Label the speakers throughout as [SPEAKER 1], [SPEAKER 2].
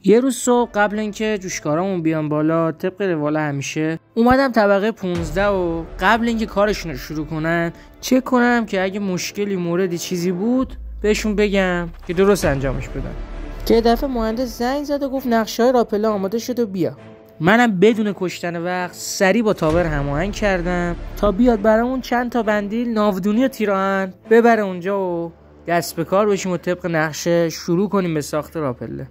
[SPEAKER 1] یه روز صبح قبل اینکه جوشکارامون بیان بالا، طبق روال همیشه اومدم طبقه 15 و قبل اینکه کارشون رو شروع کنن چک کنم که اگه مشکلی موردی چیزی بود بهشون بگم که درست انجامش بدن. که دفعه مهندس زنگ زد و گفت نقشه‌های راپله آماده شد و بیا. منم بدون کشتن وقت سریع با تاور هماهنگ کردم تا بیاد برامون چند تا بندیل ناودونی و تیراهن ببره اونجا و دست به کار بشیم و طبق نقشه شروع کنیم به ساخت راپله.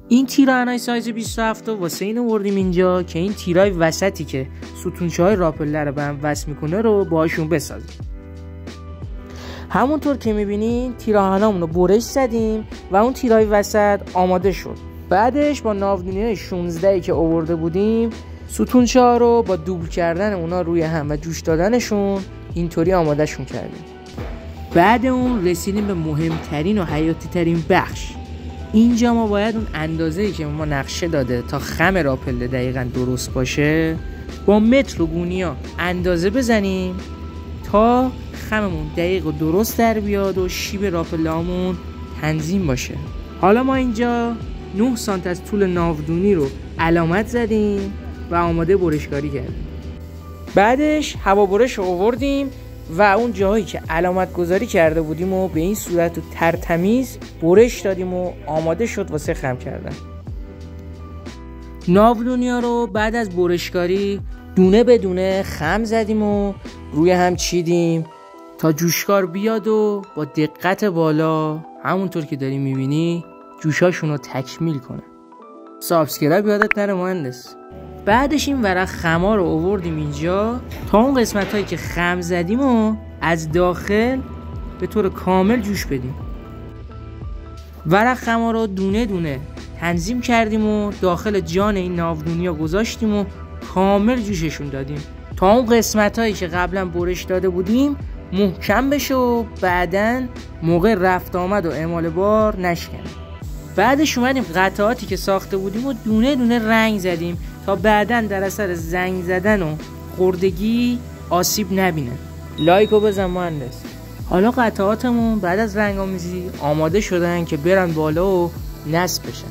[SPEAKER 1] این تیراهنای سایز 27 واسه این آوردیم اینجا که این تیرای وسطی که ستونچه‌های راپله رو به هم وصل میکنه رو باهاشون بسازیم. همونطور که میبینین تیراهنامون رو برش زدیم و اون تیرای وسط آماده شد. بعدش با ناودونی‌های 16 که آورده بودیم ستونچه‌ها رو با دوبل کردن اونا روی هم و جوش دادنشون اینطوری آمادهشون کردیم. بعد اون رسیدیم به مهمترین و حیاتی ترین بخش. اینجا ما باید اون اندازه‌ای که ما نقشه داده تا خم راپله دقیقاً درست باشه با متر و گونیا اندازه بزنیم تا خممون دقیق و درست در بیاد و شیب راپله‌مون تنظیم باشه. حالا ما اینجا 9 سانت از طول ناودونی رو علامت زدیم و آماده برشکاری کردیم. بعدش هوا برش رو آوردیم و اون جاهایی که علامت گذاری کرده بودیم و به این صورت ترتمیز برش دادیم و آماده شد واسه خم کردن. ناودونیا رو بعد از برشکاری دونه به دونه خم زدیم و روی هم چیدیم تا جوشکار بیاد و با دقت بالا همونطور که داری میبینی جوشاشون رو تکمیل کنه. سابسکرایب یادت نره مهندس. بعدش این ورق خما رو آوردیم اینجا تا اون قسمت هایی که خم زدیم و از داخل به طور کامل جوش بدیم. ورق خما رو دونه دونه تنظیم کردیم و داخل جان این ناودونیا گذاشتیم و کامل جوششون دادیم تا اون قسمت هایی که قبلا برش داده بودیم محکم بشه و بعدن موقع رفت آمد و اعمال بار نشکنه. بعدش اومدیم قطعاتی که ساخته بودیم و دونه دونه رنگ زدیم تا بعدن در اثر زنگ زدن و خوردگی آسیب نبینه. لایکو بزن مهندس. حالا قطعاتمون بعد از رنگ‌آمیزی آماده شدن که برن بالا و نصب بشن.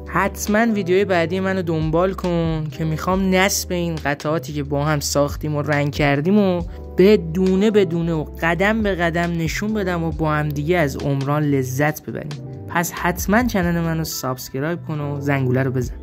[SPEAKER 1] حتما ویدیوی بعدی منو دنبال کن که میخوام نصب این قطعاتی که با هم ساختیم و رنگ کردیم و به دونه به دونه و قدم به قدم نشون بدم و با هم دیگه از عمران لذت ببریم. پس حتما چنل منو سابسکرایب کن و زنگوله رو بزن.